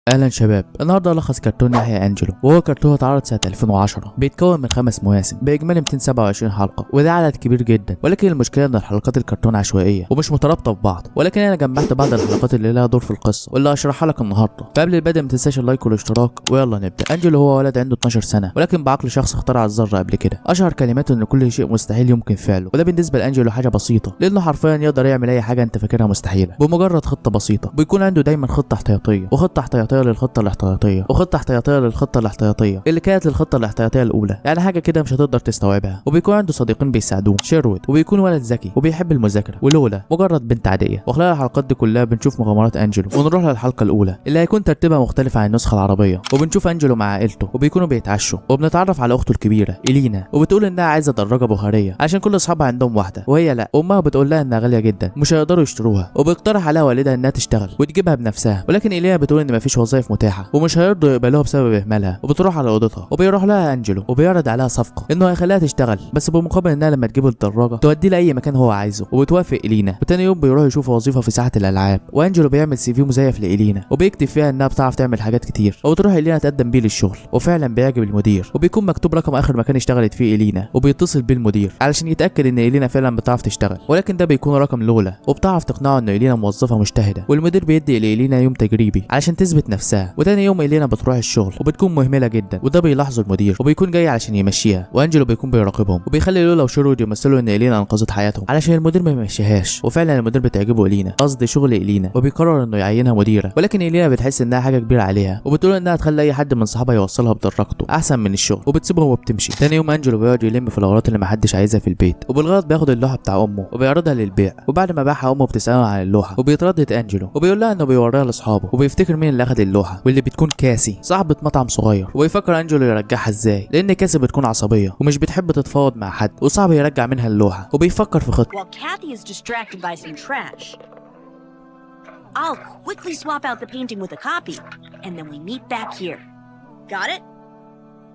اهلا شباب، النهارده الخص كرتون يحيى انجلو، وهو كرتون اتعرض سنه 2010. بيتكون من 5 مواسم باجمالي 227 حلقه، وده عدد كبير جدا. ولكن المشكله ان الحلقات الكرتون عشوائيه ومش مترابطه ببعض. ولكن انا جمعت بعض الحلقات اللي لها دور في القصه واللي هشرحها لك النهارده. فقبل البدء ما تنساش اللايك والاشتراك، ويلا نبدا. انجلو هو ولد عنده 12 سنه، ولكن بعقل شخص اخترع الذره قبل كده. اشهر كلماته ان كل شيء مستحيل يمكن فعله، وده بالنسبه لانجلو حاجه بسيطه، لانه حرفيا يقدر يعمل اي حاجه انت فاكرها مستحيله بمجرد خطه بسيطه. بيكون عنده دايما خطه احتياطيه، وخطه احتياطيه للخطه الاحتياطيه، وخطه احتياطيه للخطه الاحتياطيه اللي كانت للخطه الاحتياطيه الاولى. يعني حاجه كده مش هتقدر تستوعبها. وبيكون عنده صديقين بيساعدوه، شيرود، وبيكون ولد ذكي وبيحب المذاكره، ولولا مجرد بنت عاديه. وخلال الحلقات دي كلها بنشوف مغامرات انجلو، ونروح للحلقه الاولى اللي هيكون ترتيبها مختلف عن النسخه العربيه. وبنشوف انجلو مع عائلته وبيكونوا بيتعشوا، وبنتعرف على اخته الكبيره إلينا، وبتقول انها عايزه دراجه بخاريه عشان كل اصحابها عندهم واحده، وهي لا. امها بتقول لها انها غاليه جدا مش هيقدروا يشتروها، وبيقترح عليها والدها انها تشتغل وتجيبها بنفسها. ولكن إلينا بتقول ان مفيش وظائف متاحه ومش هيرضوا يقبلوها بسبب اهمالها. وبتروح على اوضتها وبيروح لها انجلو وبيعرض عليها صفقه انه هيخليها تشتغل، بس بمقابل انها لما تجيب الدراجه توديه لاي مكان هو عايزه. وبتوافق إلينا. وتاني يوم بيروح يشوف وظيفه في ساحه الالعاب، وانجلو بيعمل CV مزيف لإلينا وبيكتب فيها انها بتعرف تعمل حاجات كتير. وبتروح إلينا تقدم بيه للشغل، وفعلا بيعجب المدير، وبيكون مكتوب رقم اخر مكان اشتغلت فيه إلينا، وبيتصل بيه المدير علشان يتاكد ان إلينا فعلا بتعرف تشتغل. ولكن ده بيكون رقم لولا، وبتعرف تقنعه ان إلينا موظفه مجتهده. والمدير بيدي لإلينا يوم تجريبي علشان تثبت نفسها. وتاني يوم إلينا بتروح الشغل وبتكون مهمله جدا، وده بيلاحظه المدير وبيكون جاي علشان يمشيها. وانجلو بيكون بيراقبهم، وبيخلي لولا وشيرود يمثلوا ان إلينا انقذت حياتهم علشان المدير ما يمشيهاش. وفعلا المدير بتعجبه إلينا، قصدي شغل إلينا، وبيقرر انه يعينها مديره. ولكن إلينا بتحس انها حاجه كبيره عليها، وبتقول انها تخلي اي حد من صحابها يوصلها بدراجته احسن من الشغل، وبتسيبهم وبتمشي. تاني يوم انجلو بيقعد يلم في الاغراض اللي محدش عايزها في البيت، وبالغلط بياخد اللوحه بتاع امه وبيعرضها للبيع. وبعد ما باعها امه بتساله عن اللوحه، وبيتردد انجلو وبيقول لها انه بيوريها لاصحابه، وبيفتكر مين اللي اخد اللوحه، واللي بتكون كاسي صاحبه مطعم صغير. ويفكر انجلو يرجعها ازاي، لان كاسي بتكون عصبيه ومش بتحب تتفاوض مع حد، وصعب يرجع منها اللوحه. وبيفكر في خطه. While Kathy is distracted by some trash, I'll quickly swap out the painting with a copy, and then we meet back here. Got it?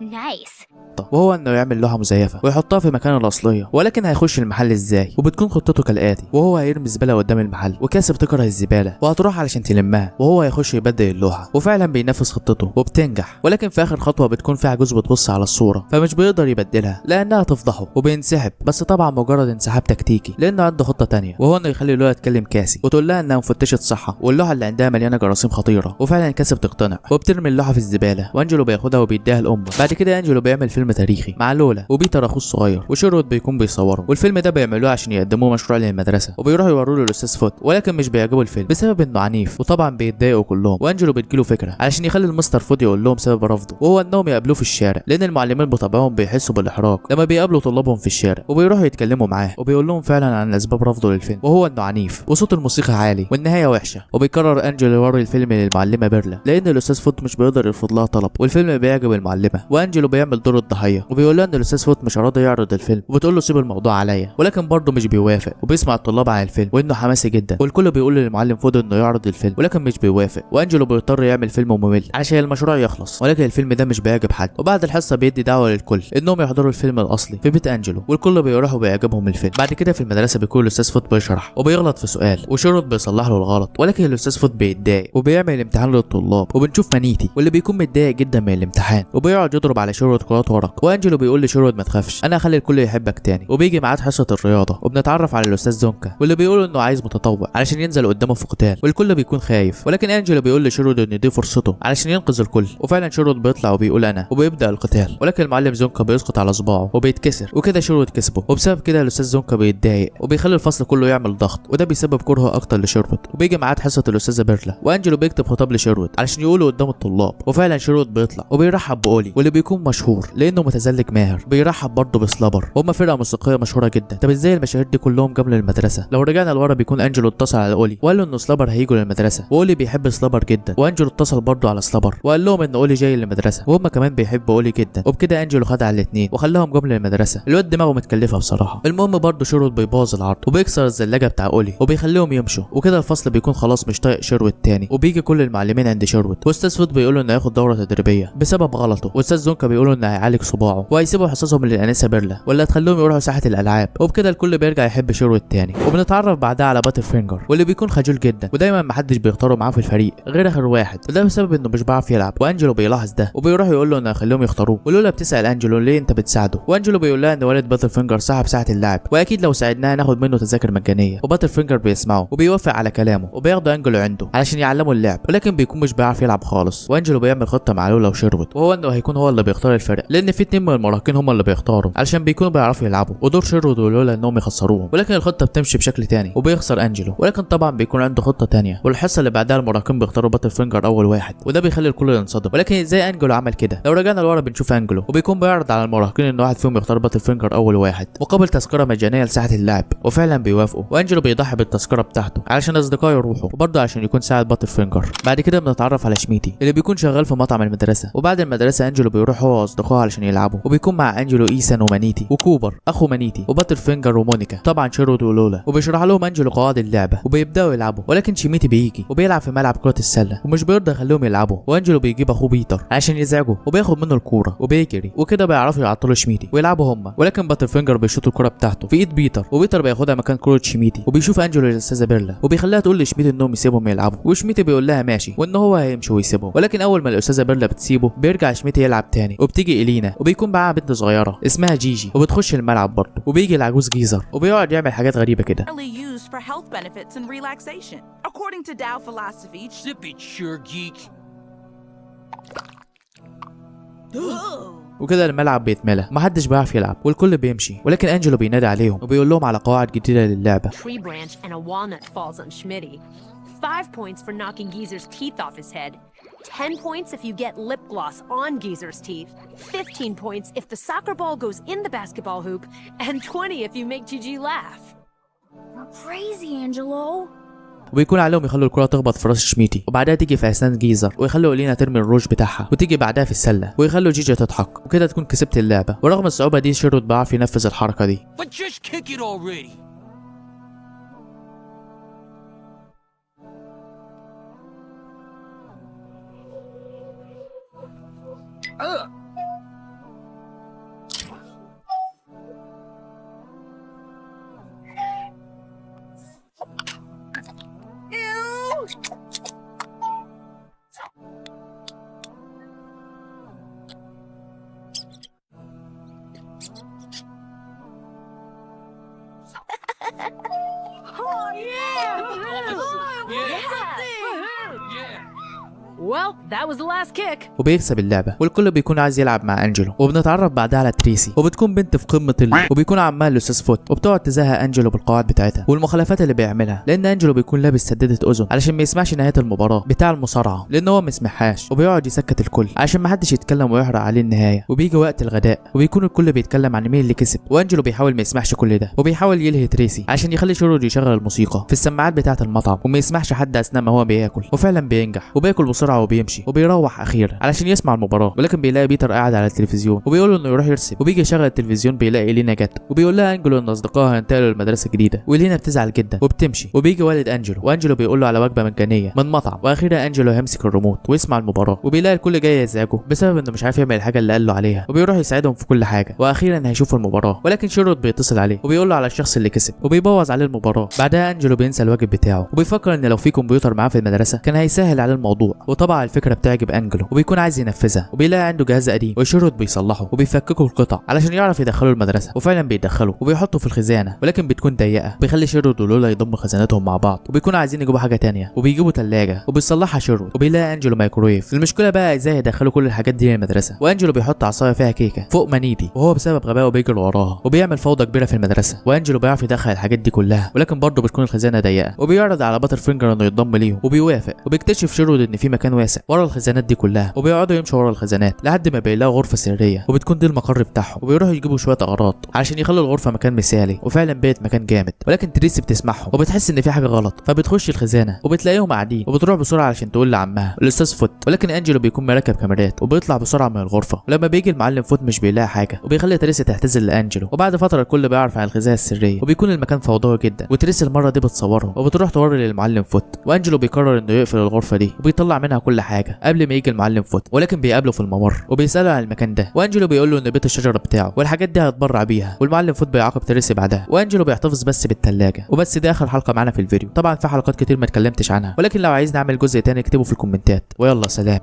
Nice. وهو انه يعمل لوحه مزيفه ويحطها في مكانه الاصليه. ولكن هيخش المحل ازاي؟ وبتكون خطته كالاتي: وهو هيرمي الزباله قدام المحل، وكاسي بتكره الزباله وهتروح علشان تلمها، وهو هيخش يبدل اللوحه. وفعلا بينفذ خطته وبتنجح. ولكن في اخر خطوه بتكون في عجوز بتبص على الصوره، فمش بيقدر يبدلها لانها تفضحه، وبينسحب. بس طبعا مجرد انسحاب تكتيكي، لانه عنده خطه تانية، وهو انه يخلي لولا تكلم كاسي وتقول لها انها مفتشه صحه، واللوحه اللي عندها مليانه جراثيم خطيره. وفعلا كاسي بتقتنع وبترمي اللوحه في الزباله، وانجلو بياخدها وبيديها لامه. بعد كده انجلو بيعمل فيلم تاريخي مع لولا وبيتر اخوه الصغير، وشيرود بيكون بيصوره. والفيلم ده بيعملوه عشان يقدموه مشروع للمدرسه، وبيروحوا يوروه للاستاذ فوت. ولكن مش بيعجبه الفيلم بسبب انه عنيف، وطبعا بيتضايقوا كلهم. وانجلو بتجيله فكره علشان يخلي المستر فوت يقول لهم سبب رفضه، وهو انهم يقابلوه في الشارع، لان المعلمين بطبعهم بيحسوا بالاحراج لما بيقابلوا طلابهم في الشارع. وبيروحوا يتكلموا معاه، وبيقول لهم فعلا عن اسباب رفضه للفيلم، وهو انه عنيف وصوت الموسيقى عالي والنهايه وحشه. وبيقرر انجلو يوري الفيلم للمعلمه بيرلا، لان الاستاذ فوت مش بيقدر يرفض لها طلب، والفيلم بيعجب المعلمه. وانجلو بيعمل دور الضحيه، وبيقول لها ان الاستاذ فوت مش راضي يعرض الفيلم، وبتقول له سيب الموضوع عليا. ولكن برضه مش بيوافق، وبيسمع الطلاب عن الفيلم وانه حماسي جدا، والكل بيقول للمعلم فود انه يعرض الفيلم، ولكن مش بيوافق. وانجلو بيضطر يعمل فيلم ممل علشان المشروع يخلص. ولكن الفيلم ده مش بيعجب حد. وبعد الحصه بيدي دعوه للكل انهم يحضروا الفيلم الاصلي في بيت انجلو، والكل بيروحوا بيعجبهم الفيلم. بعد كده في المدرسه بيكون الاستاذ فود بيشرح وبيغلط في سؤال، وشيرود بيصلح له الغلط. ولكن الاستاذ فود بيتضايق وبيعمل امتحان للطلاب، وبنشوف مانيتي واللي بيكون متضايق جدا من الامتحان، وبيقعد يضرب على شيرود كرات ورق. وانجلو بيقول لشيرود ما تخافش، انا هخلي الكل يحبك تاني. وبيجي معاه حصه الرياضه، وبنتعرف على الاستاذ زونكا، واللي بيقول انه عايز متطوع علشان ينزل قدامه في قتال، والكل بيكون خايف. ولكن انجلو بيقول لشيرود ان دي فرصته علشان ينقذ الكل. وفعلا شيرود بيطلع وبيقول انا، وبيبدا القتال. ولكن المعلم زونكا بيسقط على صباعه وبيتكسر، وكده شيرود كسبه. وبسبب كده الاستاذ زونكا بيتضايق وبيخلي الفصل كله يعمل ضغط، وده بيسبب كرهه اكتر لشيرود. وبيجي معاه حصه الاستاذه بيرلا، وانجلو بيكتب خطاب لشيرود علشان يقوله قدام الطلاب. وفعلا شيرود بيطلع وبيرحب بأولي، واللي بيكون مشهور لانه متزلج ماهر. بيرحب برضه بسلابر، وهم فرقه موسيقيه مشهوره جدا. طب ازاي المشاهير دي كلهم جم للمدرسه؟ لو رجعنا لورا بيكون انجلو اتصل على اولي وقال له ان سلابر هيجوا للمدرسه، واولي بيحب سلابر جدا. وانجلو اتصل برضه على سلابر وقال لهم ان اولي جاي للمدرسه، وهم كمان بيحبوا اولي جدا. وبكده انجلو خدع الاثنين وخلاهم جم للمدرسه. الواد دماغه متكلفه بصراحه. المهم برضه شيرود بيبوظ العرض وبيكسر الزلاجه بتاع اولي وبيخليهم يمشوا، وكده الفصل بيكون خلاص مش طايق شيرود تاني. وبيجي كل المعلمين عند شيرود، واستاذ فوت بيقول له انه ياخد دوره تدريبيه بسبب غلطه. واستاذ زونكا بيقولوا انه هيعالج صباعه وهيسيبوا حصصهم للانسه بيرلا ولا تخليهم يروحوا ساحه الالعاب، وبكده الكل بيرجع يحب شيرو التاني. وبنتعرف بعدها على باتر فينجر واللي بيكون خجول جدا ودايما محدش بيختاره معاه في الفريق غير اخر واحد، وده بسبب انه مش بيعرف يلعب. وانجلو بيلاحظ ده وبيروح يقول له انه هيخليهم يختاروه، ولولا بتسال انجلو ليه انت بتساعده، وانجلو بيقول لها ان والد باتر فينجر صاحب ساعه اللعب واكيد لو ساعدناه ناخد منه تذاكر مجانيه. وباتر فينجر بيسمعه وبيوافق على كلامه وبياخدوا انجلو عنده علشان يعلمه اللعب، ولكن بيكون مش بيعرف يلعب خالص. وانجلو بيعمل خطه مع لولا وشيرود، وهو انه هيكون هو اللي بيختار الفرق لان في 2 من المراهقين هم اللي بيختاروا علشان بيكونوا بيعرفوا يلعبوا، ودور شيرود ولولا انهم يخسروهم. ولكن الخطه بتمشي بشكل تاني وبيخسر انجلو، ولكن طبعا بيكون عنده خطه تانيه. والحصه اللي بعدها المراهقين بيختاروا باتر فينجر اول واحد، وده بيخلي الكل ينصدم. ولكن ازاي انجلو عمل كده؟ لو رجعنا لورا بنشوف انجلو وبيكون بيعرض على المراهقين ان واحد فيهم يختار باتر فينجر اول واحد مقابل تذكره مجانيه لساحه اللعب، وفعلا بيوافقوا. وانجلو بيضحي بالتذكره بتاعته علشان اصدقائه يروحوا وبرضه عشان يكون ساعد باتر فينجر. بعد كده بنتعرف على شميتي اللي بيكون شغال في مطعم المدرسه، وبعد المدرسه انجلو بيروح هو واصدقائه علشان يلعبوا، وبيكون مع انجلو ايسان ومانيتي وكوبر اخو مانيتي وباتر فينجر ومونيكا طبعا شيرود ولولا، وبيشرح لهم انجلو قواعد اللعبه وبيبداوا يلعبوا. ولكن شميتي بيجي وبيلعب في ملعب كره السله ومش بيرضى يخليهم يلعبوا، وانجلو بيجيب اخوه بيتر عشان يزعجه وبياخد منه الكوره وبيجري، وكده بيعرفوا يعطلوا شميتي ويلعبوا هم. ولكن باتر فينجر بيشوط الكوره بتاعته في ايد بيتر، وبيتر بياخدها مكان كوره شميتي، وبيشوف انجلو الاستاذه بيرلا وبيخليها تقول لشميتي انهم يسيبهم يلعبوا، وشميتي بيقول لها ماشي وان هو هيمشي ويسيبهم. ولكن اول ما الاستاذه بيرلا بتسيبه بيرجع شميتي يلعب تاني، وبتيجي إلينا وبيكون معاها بنت صغيره اسمها جيجي وبتخش الملعب برضه، وبيجي العجوز جيزر وبيقعد يعمل حاجات غريبه كده. used for health benefits and relaxation. According to Tao philosophy, Zip it, sure geek. وكده الملعب بيتملى ومحدش بيعرف يلعب والكل بيمشي، ولكن انجلو بينادي عليهم وبيقول لهم على قواعد جديده للعبه. Tree branch and a walnut falls on Schmitty. 5 points for knocking Geezer's teeth off his head. 10 points if you get lip gloss on Geezer's teeth. 15 points if the soccer ball goes in the basketball hoop. And 20 if you make Gigi laugh. Crazy, Angelo. وبيكون عليهم يخلوا الكرة تخبط في راس شميتي وبعدها تيجي في اسنان جيزر، ويخلوا إلينا ترمي الروج بتاعها وتيجي بعدها في السلة، ويخلوا جيجي تضحك، وكده تكون كسبت اللعبة. ورغم الصعوبة دي شيرود بيعرف ينفذ الحركة دي. But just kick it already. Well, that was the last kick. وبيكسب اللعبة والكل بيكون عايز يلعب مع انجلو. وبنتعرف بعدها على تريسي وبتكون بنت في قمة وبيكون عمال الاستاذ فوت وبتقعد تزهق انجلو بالقواعد بتاعتها والمخالفات اللي بيعملها، لان انجلو بيكون لابس سدادة اذن علشان ما يسمعش نهاية المباراة بتاع المصارعة، لان هو ما يسمعهاش، وبيقعد يسكت الكل عشان ما حدش يتكلم ويحرق عليه النهاية. وبيجي وقت الغداء وبيكون الكل بيتكلم عن مين اللي كسب، وانجلو بيحاول ما يسمعش كل ده وبيحاول يلهي تريسي عشان يخلي شيرود يشغل الموسيقى في السماعات بتاعة المطعم وما يسمعش حد اثناء ما هو بياكل. وفعلا بينجح وبياكل بسرعة وبيمشي وبيروح اخيرا علشان يسمع المباراة، ولكن بيلاقي بيتر قاعد على التلفزيون وبيقول له انه يروح يرسم، وبيجي يشغل التلفزيون بيلاقي إلينا جت وبيقول لها انجلو ان اصدقائها انتقلوا لمدرسة جديدة، وإلينا بتزعل جدا وبتمشي. وبيجي والد انجلو وانجلو بيقول له على وجبة مجانية من مطعم، واخيرا انجلو هيمسك الريموت ويسمع المباراة، وبيلاقي الكل جاي يزعجه بسبب انه مش عارف يعمل الحاجة اللي قال له عليها، وبيروح يساعدهم في كل حاجة. واخيرا هيشوفوا المباراة، ولكن شيرود بيتصل عليه وبيقول له على الشخص اللي كسب وبيبوظ عليه المباراة. بعدها انجلو بينسى الواجب بتاعه وبيفكر ان لو في كمبيوتر معاه في المدرسة كان هيسهل عليه الموضوع، وطبعا الفكرة بتعجب انجلو وبيكون عايز ينفذها، وبيلاقي عنده جهاز قديم وشيرود بيصلحه وبيفككوا القطع علشان يعرف يدخله المدرسة، وفعلا بيدخله وبيحطه في الخزانة، ولكن بتكون ضيقة بيخلي شيرود ولولا يضموا خزانتهم مع بعض، وبيكونوا عايزين يجيبوا حاجة تانية وبيجيبوا ثلاجة وبيصلحها شيرود، وبيلاقي انجلو مايكرويف. المشكلة بقى ازاي يدخلوا كل الحاجات دي للمدرسة، وانجلو بيحط عصاية فيها كيكة فوق مانيتي وهو بسبب غبائه بيجري وراها وبيعمل فوضى كبيرة في المدرسة، وانجلو بيعرف يدخل الحاجات دي كلها، ولكن برضه بتكون الخزانة ضيقة، وبيعرض على باتر فينجر انه يتضم ليهم وبيوافق، وبيكتشف شيرود ان في مكان واسع ورا الخزانات دي كلها، وبيقعدوا يمشوا ورا الخزانات لحد ما بيلاقوا غرفة سرية وبتكون دي المقر بتاعهم، وبيروحوا يجيبوا شوية اغراض علشان يخلوا الغرفة مكان مثالي، وفعلا بقت مكان جامد. ولكن تريسي بتسمعهم وبتحس ان في حاجة غلط، فبتخش الخزانة وبتلاقيهم قاعدين وبتروح بسرعة علشان تقول لعمها الاستاذ فوت، ولكن انجلو بيكون مركب كاميرات وبيطلع بسرعة من الغرفة، ولما بيجي المعلم فوت مش بيلاقي حاجة وبيخلي تريسي تعتذر لانجلو. وبعد فترة الكل بيعرف عن الخزانة السرية وبيكون المكان فوضوي جدا، وتريسي المرة دي بتصورهم وبتروح توري للمعلم فوت، وانجلو بيقرر انه يقفل الغرفة دي وبيطلع منها عنها كل حاجه قبل ما يجي المعلم فوت، ولكن بيقابله في الممر وبيساله عن المكان ده، وانجلو بيقول له ان بيت الشجره بتاعه والحاجات دي هيتبرع بيها، والمعلم فوت بيعاقب تريسي بعدها، وانجلو بيحتفظ بس بالثلاجه. وبس ده اخر حلقه معانا في الفيديو. طبعا في حلقات كتير ما اتكلمتش عنها، ولكن لو عايز نعمل جزء تاني اكتبه في الكومنتات. ويلا سلام.